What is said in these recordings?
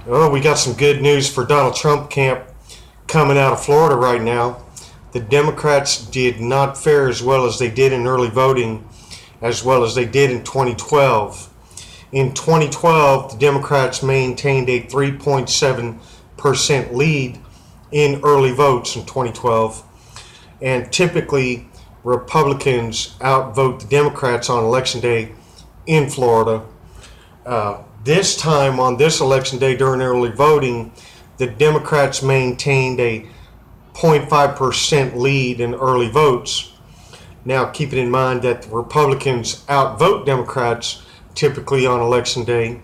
Oh, we got some good news for Donald Trump camp coming out of Florida right now. The Democrats did not fare as well as they did in early voting, as well as they did in 2012. In 2012, the Democrats maintained a 3.7% lead in early votes in 2012. And typically, Republicans outvote the Democrats on Election Day in Florida. This time, on this election day during early voting, the Democrats maintained a 0.5% lead in early votes. Now, keeping in mind that the Republicans outvote Democrats typically on election day.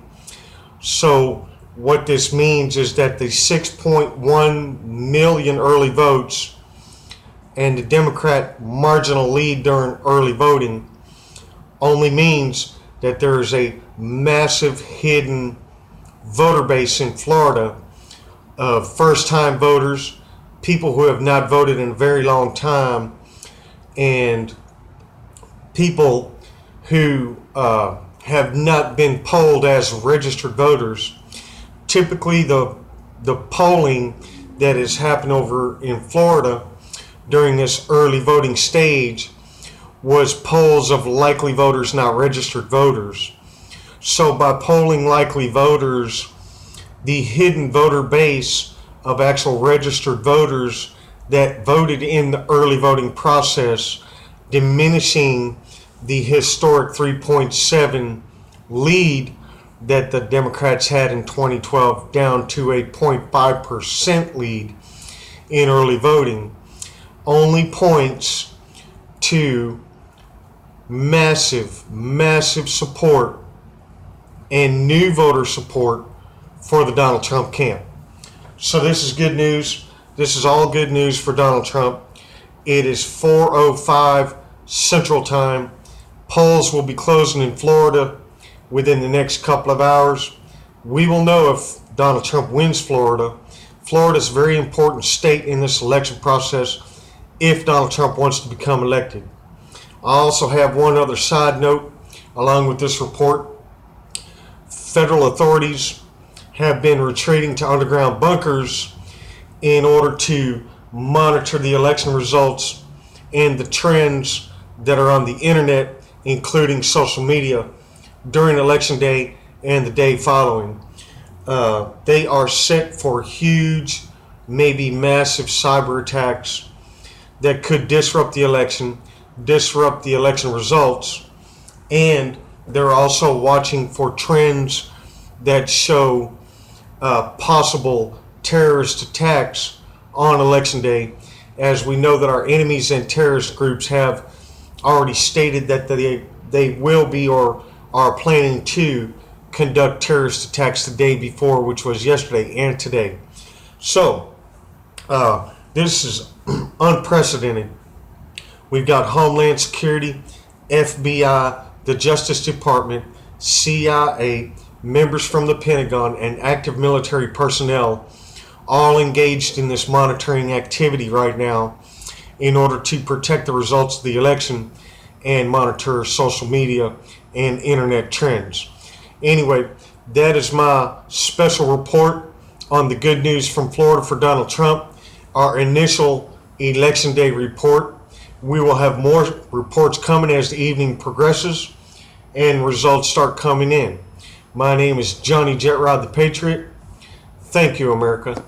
So, what this means is that the 6.1 million early votes and the Democrat marginal lead during early voting only means that there is a massive hidden voter base in Florida of first-time voters, people who have not voted in a very long time, and people who have not been polled as registered voters. Typically, the polling that has happened over in Florida during this early voting stage was polls of likely voters, not registered voters. So by polling likely voters, the hidden voter base of actual registered voters that voted in the early voting process, diminishing the historic 3.7 lead that the Democrats had in 2012 down to a 0.5% lead in early voting, only points to massive support and new voter support for the Donald Trump camp. So this is good news. This is all good news for Donald Trump. It is 4:05 Central Time. Polls will be closing in Florida within the next couple of hours. We will know if Donald Trump wins Florida. Florida is a very important state in this election process if Donald Trump wants to become elected. I also have one other side note along with this report. Federal authorities have been retreating to underground bunkers in order to monitor the election results and the trends that are on the internet, including social media, during election day and the day following. They are set for huge, maybe massive cyber attacks that could disrupt the election results, and they're also watching for trends that show possible terrorist attacks on election day, as we know that our enemies and terrorist groups have already stated that they will be or are planning to conduct terrorist attacks the day before, which was yesterday and today. So this is unprecedented. We've got Homeland Security, FBI, the Justice Department, CIA, members from the Pentagon, and active military personnel all engaged in this monitoring activity right now in order to protect the results of the election and monitor social media and internet trends. Anyway, that is my special report on the good news from Florida for Donald Trump, our initial election day report. We will have more reports coming as the evening progresses and results start coming in. My name is Johnny Jetrod the Patriot. Thank you, America.